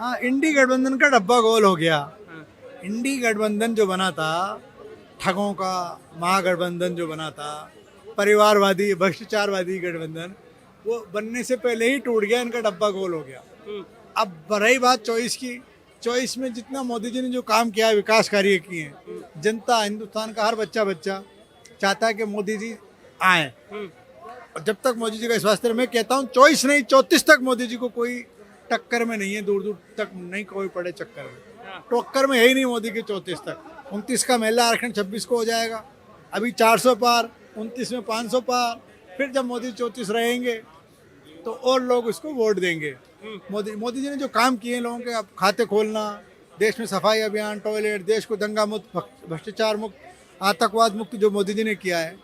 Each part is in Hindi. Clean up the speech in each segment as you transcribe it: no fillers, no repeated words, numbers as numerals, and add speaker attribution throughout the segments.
Speaker 1: हाँ, इंडी गठबंधन का डब्बा गोल हो गया।
Speaker 2: हाँ।
Speaker 1: इंडी गठबंधन जो बना था, ठगों का महागठबंधन जो बना था, परिवारवादी भ्रष्टाचारवादी गठबंधन, वो बनने से पहले ही टूट गया, इनका डब्बा गोल हो गया। अब रही बात चॉइस की, चॉइस में जितना मोदी जी ने जो काम किया है, विकास कार्य किए हैं, जनता हिंदुस्तान का हर बच्चा बच्चा चाहता है कि मोदी जी आए। और जब तक मोदी जी का स्वास्थ्य, मैं कहता हूँ चॉइस नहीं 34 तक मोदी जी को कोई टक्कर में नहीं है, दूर दूर तक नहीं कोई पड़े चक्कर में, टक्कर में है ही नहीं मोदी के 34 तक। 29 का महिला आरक्षण 26 को हो जाएगा, अभी 400 पार, 29 में 500 पार, फिर जब मोदी 34 रहेंगे तो और लोग इसको वोट देंगे। मोदी जी ने जो काम किए हैं, लोगों के अब खाते खोलना, देश में सफाई अभियान, टॉयलेट, देश को दंगा मुक्त, भ्रष्टाचार मुक्त, आतंकवाद मुक्त जो मोदी जी ने किया है,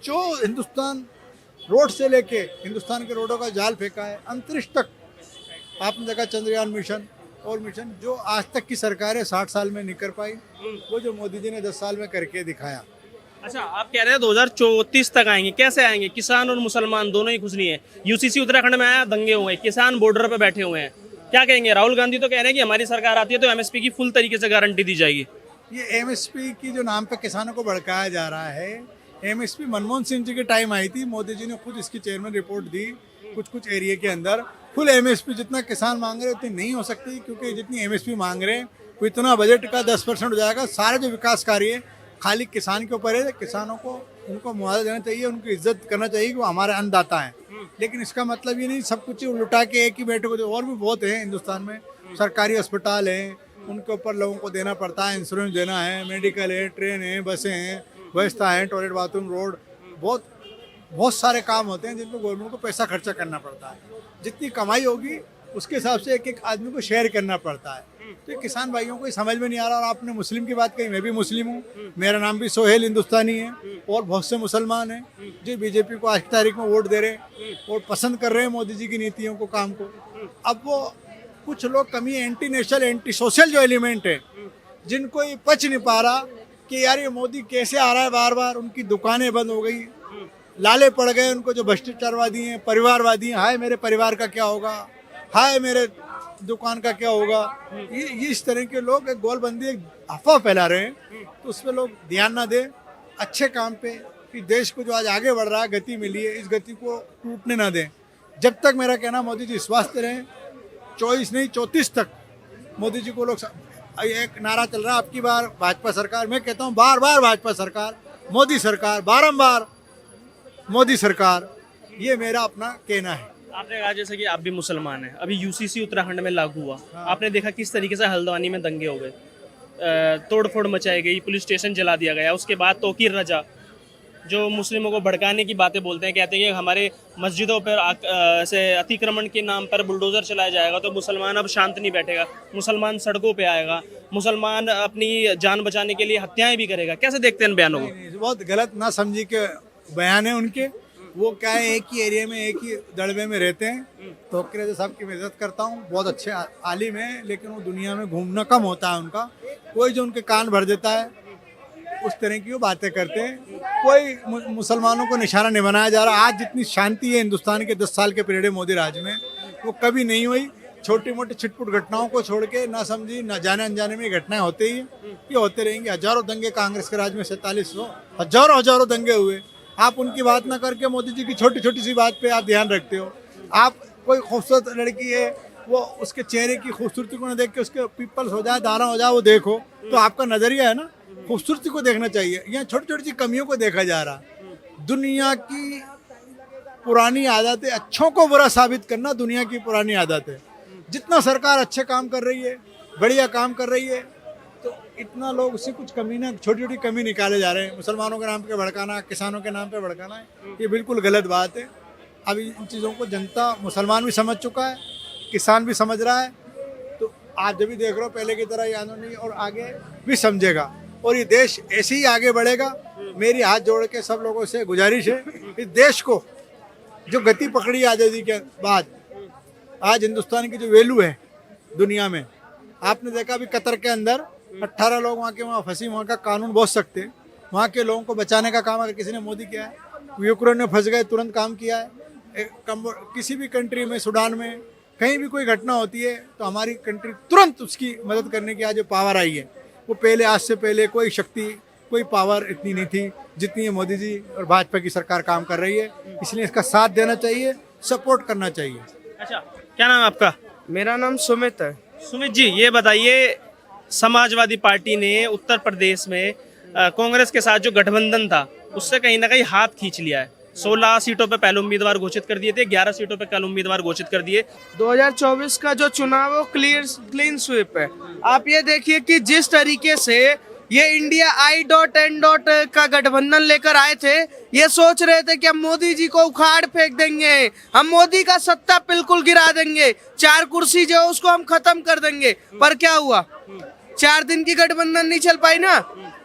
Speaker 1: जो हिंदुस्तान रोड से लेके हिंदुस्तान के रोडों का जाल फेंका है, अंतरिक्ष तक आपने देखा, चंद्रयान मिशन और मिशन जो आज तक की सरकारें 60 साल में नहीं कर पाई, वो जो मोदी जी ने 10 साल में करके दिखाया।
Speaker 2: अच्छा, आप कह रहे हैं 2034 तक आएंगे, कैसे आएंगे? किसान और मुसलमान दोनों ही खुश नहीं है। यूसीसी उत्तराखंड में आया, दंगे हुए, किसान बॉर्डर पे बैठे हुए हैं, क्या कहेंगे? राहुल गांधी तो कह रहे हैं कि हमारी सरकार आती है तो एमएसपी की फुल तरीके से गारंटी दी जाएगी।
Speaker 1: ये एमएसपी की जो नाम पे किसानों को भड़काया जा रहा है, एमएसपी मनमोहन सिंह जी के टाइम आई थी, मोदी जी ने खुद इसकी चेयरमैन रिपोर्ट दी, कुछ एरिया के अंदर फुल एमएसपी जितना किसान मांग रहे उतनी नहीं हो सकती, क्योंकि जितनी एमएसपी मांग रहे हैं वो इतना बजट का 10% हो जाएगा। सारे जो विकास कार्य खाली किसान के ऊपर है, किसानों को उनको मुआवजा देना चाहिए, उनकी इज्जत करना चाहिए कि वो हमारे अन्नदाता हैं। लेकिन इसका मतलब ये नहीं सब कुछ लुटा के एक ही बैठे को, और भी बहुत है हिंदुस्तान में, सरकारी अस्पताल हैं, उनके ऊपर लोगों को देना पड़ता है, इंश्योरेंस देना है, मेडिकल है, ट्रेन है, बसें हैं, व्यवस्था है, टॉयलेट बाथरूम रोड, बहुत सारे काम होते हैं जिनमें गवर्नमेंट को पैसा खर्चा करना पड़ता है। जितनी कमाई होगी उसके हिसाब से एक एक आदमी को शेयर करना पड़ता है। तो ये किसान भाइयों को समझ में नहीं आ रहा। और आपने मुस्लिम की बात कही, मैं भी मुस्लिम हूँ, मेरा नाम भी सोहेल हिंदुस्तानी है, और बहुत से मुसलमान हैं जो बीजेपी को आज की तारीख में वोट दे रहे हैं और पसंद कर रहे हैं मोदी जी की नीतियों को, काम को। अब वो कुछ लोग कमी, एंटी नेशनल एंटी सोशल जो एलिमेंट है, जिनको ये पच नहीं पा रहा कि यार ये मोदी कैसे आ रहा है बार बार, उनकी दुकानें बंद हो गई, लाले पड़ गए उनको, जो भ्रष्टाचारवादी हैं, परिवारवादी हैं, हाय मेरे परिवार का क्या होगा, हाय मेरे दुकान का क्या होगा, ये इस तरह के लोग एक गोलबंदी, एक अफवाह फैला रहे हैं। तो उस पर लोग ध्यान ना दें, अच्छे काम पे, कि देश को जो आज आगे बढ़ रहा है, गति मिली है, इस गति को टूटने ना दें। जब तक मेरा कहना मोदी जी स्वस्थ रहें, 24 नहीं 34 तक मोदी जी को लोग, एक नारा चल रहा है आपकी बार भाजपा सरकार, मैं कहता हूँ बार बार भाजपा सरकार, मोदी सरकार, बारंबार मोदी सरकार, ये मेरा अपना कहना है।
Speaker 2: आपने कहा जैसे कि आप भी मुसलमान हैं, अभी यूसीसी उत्तराखंड में लागू हुआ, आपने देखा किस तरीके से हल्द्वानी में दंगे हो गए, तोड़फोड़ मचाई गई, पुलिस स्टेशन जला दिया गया। उसके बाद तोकीर रजा जो मुस्लिमों को भड़काने की बातें बोलते हैं, कहते हैं कि हमारे मस्जिदों पर ऐसे अतिक्रमण के नाम पर बुलडोजर चलाया जाएगा तो मुसलमान अब शांत नहीं बैठेगा, मुसलमान सड़कों पे आएगा, मुसलमान अपनी जान बचाने के लिए हत्याएं भी करेगा। कैसे देखते हैं इन बयानों को?
Speaker 1: बहुत गलत ना समझी के बयान है उनके। वो क्या है, एक ही एरिया में, एक ही दड़बे में रहते हैं। तो रजा साहब की मैं इज्जत करता हूँ, बहुत अच्छे आलिम है, लेकिन वो दुनिया में घूमना कम होता है उनका। कोई जो उनके कान भर देता है, उस तरह की वो बातें करते हैं। कोई मुसलमानों को निशाना नहीं बनाया जा रहा। आज जितनी शांति है हिंदुस्तान के 10 साल के पीरियड मोदी राज में, वो कभी नहीं हुई। छोटी मोटी छिटपुट घटनाओं को छोड़ के, ना समझी ना जाने अनजाने में घटनाएं होते ही, ये होते रहेंगे। हजारों दंगे कांग्रेस के राज में 4700 हजारों दंगे हुए। आप उनकी बात ना करके मोदी जी की छोटी छोटी सी बात पे आप ध्यान रखते हो। आप कोई खूबसूरत लड़की है, वो उसके चेहरे की खूबसूरती को ना देख के उसके पीपल्स हो जाए, दाना हो जाए, वो देखो, तो आपका नजरिया है ना, खूबसूरती को देखना चाहिए। यहाँ छोटी छोटी सी कमियों को देखा जा रहा। दुनिया की पुरानी आदत है अच्छों को बुरा साबित करना, दुनिया की पुरानी आदत है। जितना सरकार अच्छे काम कर रही है, बढ़िया काम कर रही है, तो इतना लोग उससे कुछ कमी ना, छोटी छोटी कमी निकाले जा रहे हैं। मुसलमानों के नाम पे भड़काना, किसानों के नाम पे भड़काना है, ये बिल्कुल गलत बात है। अभी इन चीज़ों को जनता, मुसलमान भी समझ चुका है, किसान भी समझ रहा है। तो आप जब भी देख रहे हो पहले की तरह याद नहीं, और आगे भी समझेगा, और ये देश ऐसे ही आगे बढ़ेगा। मेरी हाथ जोड़ के सब लोगों से गुजारिश है, इस देश को जो गति पकड़ी आज़ादी के बाद, आज हिंदुस्तान की जो वैल्यू है दुनिया में, आपने देखा अभी कतर के अंदर 18 लोग वहाँ फंसी, वहाँ का कानून बहुत सख्त है। वहाँ के लोगों को बचाने का काम अगर किसी ने मोदी किया है। यूक्रेन में फंस गए, तुरंत काम किया है। किसी भी कंट्री में, सूडान में कहीं भी कोई घटना होती है तो हमारी कंट्री तुरंत उसकी मदद करने की आज जो पावर आई है वो पहले, आज से पहले कोई शक्ति, कोई पावर इतनी नहीं थी जितनी ये मोदी जी और भाजपा की सरकार काम कर रही है। इसलिए इसका साथ देना चाहिए, सपोर्ट करना चाहिए।
Speaker 2: अच्छा, क्या नाम है आपका?
Speaker 3: मेरा नाम सुमित है।
Speaker 2: सुमित जी, ये बताइए, समाजवादी पार्टी ने उत्तर प्रदेश में कांग्रेस के साथ जो गठबंधन था उससे कहीं ना कहीं हाथ खींच लिया है। 16 सीटों पे पहले उम्मीदवार घोषित कर दिए थे, 11 सीटों पे कल उम्मीदवार घोषित कर दिए।
Speaker 3: 2024 का जो चुनाव है वो क्लीन स्वीप है। आप ये देखिए कि जिस तरीके से ये इंडिया I.N. का गठबंधन लेकर आए थे, ये सोच रहे थे कि हम मोदी जी को उखाड़ फेंक देंगे, हम मोदी का सत्ता बिल्कुल गिरा देंगे, 4 कुर्सी जो है उसको हम खत्म कर देंगे। पर क्या हुआ? 4 दिन की गठबंधन नहीं चल पाई ना।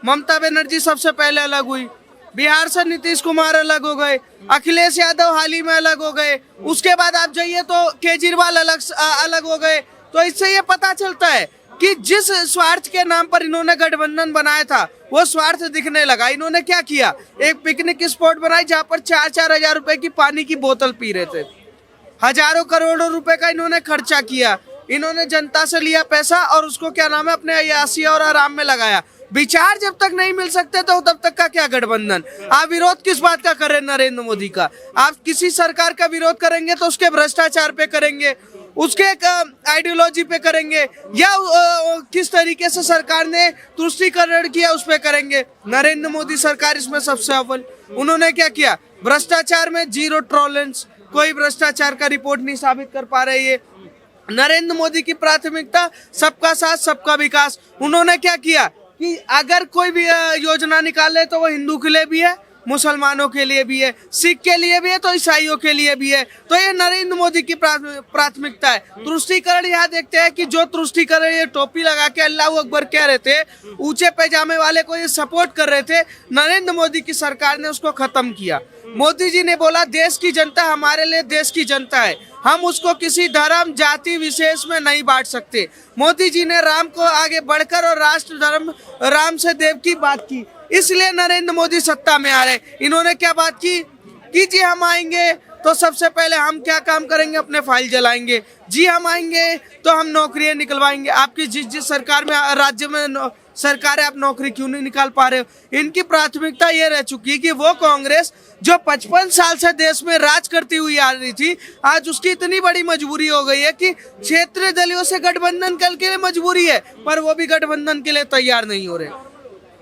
Speaker 3: ममता बनर्जी सबसे पहले अलग हुई, बिहार से नीतीश कुमार अलग हो गए, अखिलेश यादव हाल ही में अलग हो गए, उसके बाद आप जाइए तो केजरीवाल अलग हो गए। तो इससे ये पता चलता है कि जिस स्वार्थ के नाम पर इन्होंने गठबंधन बनाया था वो स्वार्थ दिखने लगा। इन्होंने क्या किया, एक पिकनिक स्पॉट बनाई जहाँ पर 4-4 हजार रुपए की पानी की बोतल पी रहे थे। हजारों करोड़ों रुपए का इन्होंने खर्चा किया, इन्होंने जनता से लिया पैसा और उसको क्या नाम है अपने अय्यासी और आराम में लगाया। विचार जब तक नहीं मिल सकते तो तब तक का क्या गठबंधन? आप विरोध किस बात का कर रहे हैं नरेंद्र मोदी का? आप किसी सरकार का विरोध करेंगे तो उसके भ्रष्टाचार पे करेंगे, उसके आइडियोलॉजी पे करेंगे, या किस तरीके से सरकार ने तुष्टीकरण किया उस पे करेंगे। नरेंद्र मोदी सरकार इसमें सबसे अव्वल। उन्होंने क्या किया? भ्रष्टाचार में 0 टॉलरेंस, कोई भ्रष्टाचार का रिपोर्ट नहीं साबित कर पा रहे ये। नरेंद्र मोदी की प्राथमिकता सबका साथ सबका विकास। उन्होंने क्या किया कि अगर कोई भी योजना निकाले तो वो हिंदू के लिए भी है, मुसलमानों के लिए भी है, सिख के लिए भी है, तो ईसाइयों के लिए भी है। तो ये नरेंद्र मोदी की प्राथमिकता है। तुष्टीकरण यहाँ देखते हैं कि जो तुष्टीकरण ये टोपी लगा के अल्लाह अकबर कह रहे थे, ऊंचे पैजामे वाले को ये सपोर्ट कर रहे थे, नरेंद्र मोदी की सरकार ने उसको खत्म किया। मोदी जी ने बोला देश की जनता हमारे लिए देश की जनता है, हम उसको किसी धर्म जाति विशेष में नहीं बांट सकते। मोदी जी ने राम को आगे बढ़कर और राष्ट्र धर्म राम से देव की बात की, इसलिए नरेंद्र मोदी सत्ता में आ रहे। इन्होंने क्या बात की कि जी हम आएंगे तो सबसे पहले हम क्या काम करेंगे, अपने फाइल जलाएंगे। जी हम आएंगे तो हम नौकरियां निकलवाएंगे। आपकी जिस सरकार में राज्य में सरकार है, आप नौकरी क्यों नहीं निकाल पा रहे हो? इनकी प्राथमिकता ये रह चुकी है कि वो कांग्रेस जो 55 साल से देश में राज करती हुई आ रही थी, आज उसकी इतनी बड़ी मजबूरी हो गई है कि क्षेत्रीय दलों से गठबंधन करने के लिए मजबूरी है, पर वो भी गठबंधन के लिए तैयार नहीं हो रहे।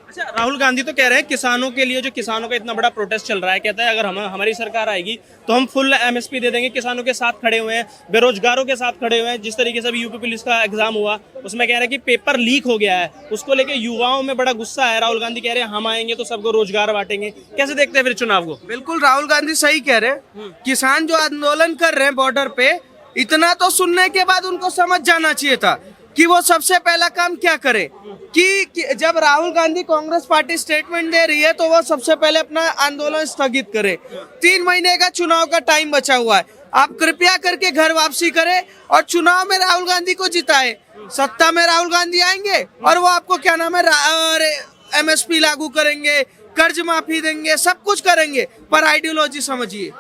Speaker 2: अच्छा, राहुल गांधी तो कह रहे हैं किसानों के लिए, जो किसानों का इतना बड़ा प्रोटेस्ट चल रहा है, कहता है अगर हमारी सरकार आएगी तो हम फुल MSP दे देंगे। किसानों के साथ खड़े हुए हैं, बेरोजगारों के साथ खड़े हुए हैं। जिस तरीके से अभी यूपी पुलिस का एग्जाम हुआ उसमें कह रहे हैं कि पेपर लीक हो गया है, उसको लेके युवाओं में बड़ा गुस्सा है। राहुल गांधी कह रहे हैं हम आएंगे तो सबको रोजगार बांटेंगे। कैसे देखते हैं फिर चुनाव को?
Speaker 3: बिल्कुल राहुल गांधी सही कह रहे हैं। किसान जो आंदोलन कर रहे हैं बॉर्डर पे, इतना तो सुनने के बाद उनको समझ जाना चाहिए था कि वो सबसे पहला काम क्या करे कि जब राहुल गांधी कांग्रेस पार्टी स्टेटमेंट दे रही है तो वो सबसे पहले अपना आंदोलन स्थगित करे। 3 महीने का चुनाव का टाइम बचा हुआ है, आप कृपया करके घर वापसी करें और चुनाव में राहुल गांधी को जिताए। सत्ता में राहुल गांधी आएंगे और वो आपको क्या नाम है MSP लागू करेंगे, कर्ज माफी देंगे, सब कुछ करेंगे, पर आइडियोलॉजी समझिए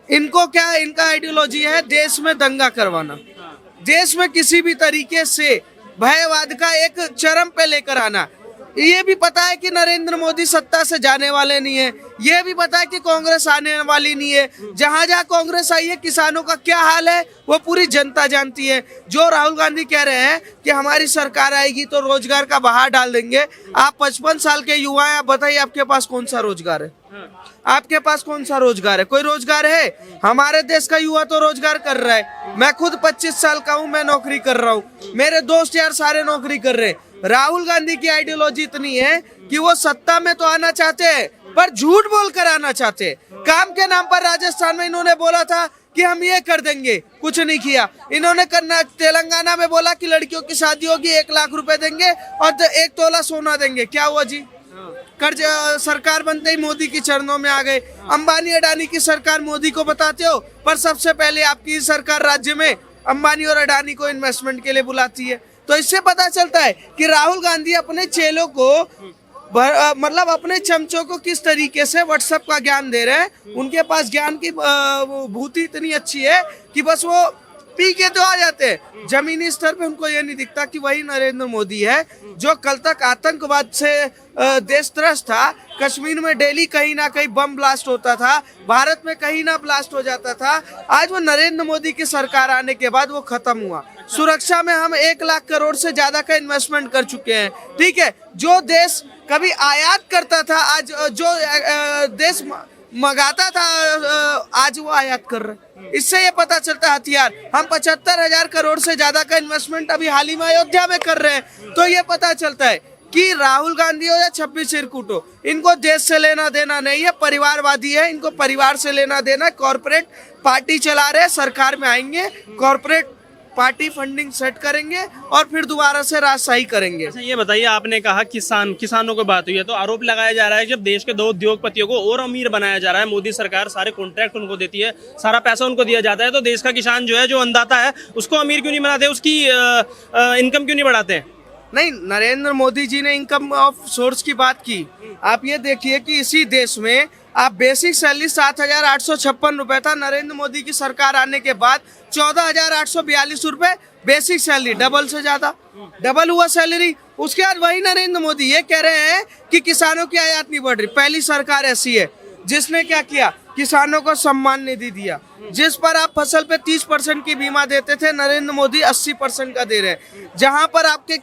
Speaker 3: इनको क्या, इनका आइडियोलॉजी है देश में दंगा करवाना, देश में किसी भी तरीके से भयवाद का एक चरम पे लेकर आना। ये भी पता है कि नरेंद्र मोदी सत्ता से जाने वाले नहीं है, ये भी पता है कि कांग्रेस आने वाली नहीं है। जहां जहां कांग्रेस आई है किसानों का क्या हाल है वो पूरी जनता जानती है। जो राहुल गांधी कह रहे हैं कि हमारी सरकार आएगी तो रोजगार का बहार डाल देंगे, आप 55 साल के युवा हैं, आप बताइए आपके पास कौन सा रोजगार है? आपके पास कौन सा रोजगार है? कोई रोजगार है? हमारे देश का युवा तो रोजगार कर रहा है। मैं खुद 25 साल का हूँ, मैं नौकरी कर रहा हूँ, मेरे दोस्त यार सारे नौकरी कर रहे हैं। राहुल गांधी की आइडियोलॉजी इतनी है कि वो सत्ता में तो आना चाहते हैं पर झूठ बोल कर आना चाहते हैं। काम के नाम पर राजस्थान में इन्होंने बोला था कि हम ये कर देंगे, कुछ नहीं किया। इन्होंने तेलंगाना में बोला कि लड़कियों की शादी होगी 1 लाख रुपए देंगे और 1 तोला सोना देंगे। क्या हुआ जी? कर्ज सरकार बनते ही मोदी के चरणों में आ गए। अंबानी अडानी की सरकार मोदी को बताते हो, पर सबसे पहले आपकी सरकार राज्य में अंबानी और अडानी को इन्वेस्टमेंट के लिए बुलाती है। तो इससे पता चलता है कि राहुल गांधी अपने चेलों को मतलब अपने चमचों को किस तरीके से व्हाट्सएप का ज्ञान दे रहे हैं। उनके पास ज्ञान की भूति इतनी अच्छी है कि बस वो पी के तो आ जाते हैं, जमीनी स्तर पे उनको ये नहीं दिखता कि वही नरेंद्र मोदी है जो कल तक आतंकवाद से देश त्रस्त था। कश्मीर में डेली कहीं ना कहीं बम ब्लास्ट होता था, भारत में कहीं ना ब्लास्ट हो जाता था। आज वो नरेंद्र मोदी की सरकार आने के बाद वो खत्म हुआ। सुरक्षा में हम 1 लाख करोड़ से ज्यादा का इन्वेस्टमेंट कर चुके हैं। ठीक है, जो देश कभी आयात करता था, आज जो देश मंगाता था, आज वो आयात कर रहे। इससे ये पता चलता है हथियार हम 75,000 करोड़ से ज्यादा का इन्वेस्टमेंट अभी हाल ही में अयोध्या में कर रहे हैं। तो ये पता चलता है कि राहुल गांधी हो या 26 चिरकुट हो, इनको देश से लेना देना नहीं है, परिवारवादी है, इनको परिवार से लेना देना। कॉर्पोरेट पार्टी चला रहे, सरकार में आएंगे, कॉर्पोरेट पार्टी फंडिंग सेट करेंगे और फिर दोबारा से राजशाही करेंगे।
Speaker 2: अच्छा ये बताइए, आपने कहा किसानों को बात हुई है, तो आरोप लगाया जा रहा है जब देश के 2 उद्योगपतियों को और अमीर बनाया जा रहा है, मोदी सरकार सारे कॉन्ट्रैक्ट उनको देती है, सारा पैसा उनको दिया जाता है, तो देश का किसान जो है, जो अन्नदाता है, उसको अमीर क्यों नहीं बनाते, उसकी इनकम क्यों नहीं बढ़ाते?
Speaker 3: नहीं, नरेंद्र मोदी जी ने इनकम ऑफ सोर्स की बात की। आप ये देखिए कि इसी देश में आप बेसिक सैलरी 7,856 रुपए था, नरेंद्र मोदी की सरकार आने के बाद 14,842 रुपए बेसिक सैलरी, डबल से ज्यादा, डबल हुआ सैलरी। उसके बाद वही नरेंद्र मोदी ये कह रहे हैं कि किसानों की आयात नहीं बढ़ रही। पहली सरकार ऐसी है जिसने क्या किया, किसानों को सम्मान निधि दिया, जिस पर आप फसल पे 30% की बीमा देते थे, नरेंद्र मोदी 80% का दे रहे हैं। जहां पर आपके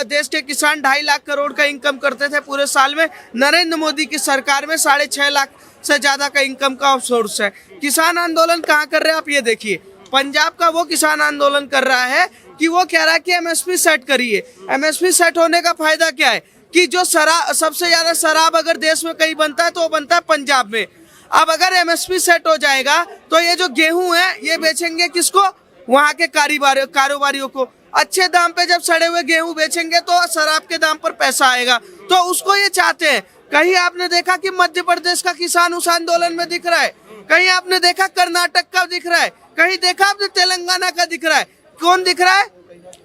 Speaker 3: देश के किसान 2.5 लाख करोड़ का इनकम करते थे पूरे साल में, नरेंद्र मोदी की सरकार में 6.5 लाख से ज्यादा का इनकम का सोर्स है। किसान आंदोलन कहाँ कर रहे हैं आप ये देखिए, पंजाब का वो किसान आंदोलन कर रहा है कि वो कह रहा है कि एमएसपी सेट करिए। एमएसपी सेट होने का फायदा क्या है कि जो सबसे ज्यादा शराब अगर देश में कहीं बनता है तो वो बनता है पंजाब में। अब अगर एमएसपी सेट हो जाएगा तो ये जो गेहूं है ये बेचेंगे किसको, वहां के कारोबारियों को। अच्छे दाम पे जब सड़े हुए गेहूं बेचेंगे तो शराब के दाम पर पैसा आएगा, तो उसको ये चाहते हैं। कहीं आपने देखा कि मध्य प्रदेश का किसान उस आंदोलन में दिख रहा है, कहीं आपने देखा कर्नाटक का दिख रहा है, कहीं देखा आपने तेलंगाना का दिख रहा है, कौन दिख रहा है,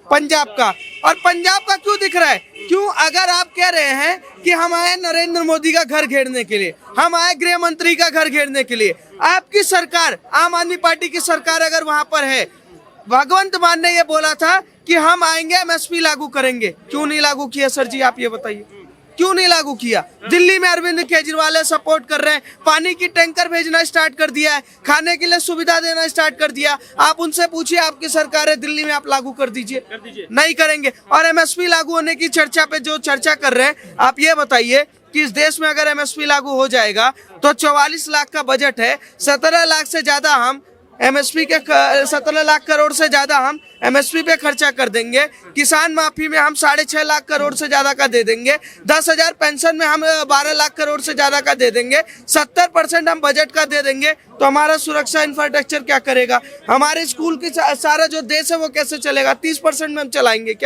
Speaker 3: पंजाब का। और पंजाब का क्यों दिख रहा है, क्यों? अगर आप कह रहे हैं कि हम आए नरेंद्र मोदी का घर घेरने के लिए, हम आए गृह मंत्री का घर घेरने के लिए, आपकी सरकार आम आदमी पार्टी की सरकार अगर वहां पर है, भगवंत मान ने ये बोला था कि हम आएंगे एमएसपी लागू करेंगे, क्यों नहीं लागू किया सर जी, आप ये बताइए क्यों नहीं लागू किया? दिल्ली में अरविंद केजरीवाल सपोर्ट कर रहे हैं, पानी की टैंकर भेजना स्टार्ट कर दिया है, खाने के लिए सुविधा देना स्टार्ट कर दिया। आप उनसे पूछिए, आपकी सरकार है दिल्ली में, आप लागू कर दीजिए, नहीं करेंगे। और एमएसपी लागू होने की चर्चा पे जो चर्चा कर रहे हैं, आप ये बताइए कि इस देश में अगर एमएसपी लागू हो जाएगा तो 44 लाख का बजट है, 17 लाख से ज्यादा हम एमएसपी के 17 लाख करोड़ से ज्यादा हम एमएसपी पे खर्चा कर देंगे। किसान माफी में हम 6.5 लाख करोड़ से ज्यादा का दे देंगे। 10,000 पेंशन में हम 12 लाख करोड़ से ज्यादा का दे देंगे। 70% हम बजट का दे देंगे। तो हमारा सुरक्षा इंफ्रास्ट्रक्चर क्या करेगा? हमारे स्कूल की सारा जो देश है वो कैसे चलेगा? 30% में हम चलाएंगे क्या?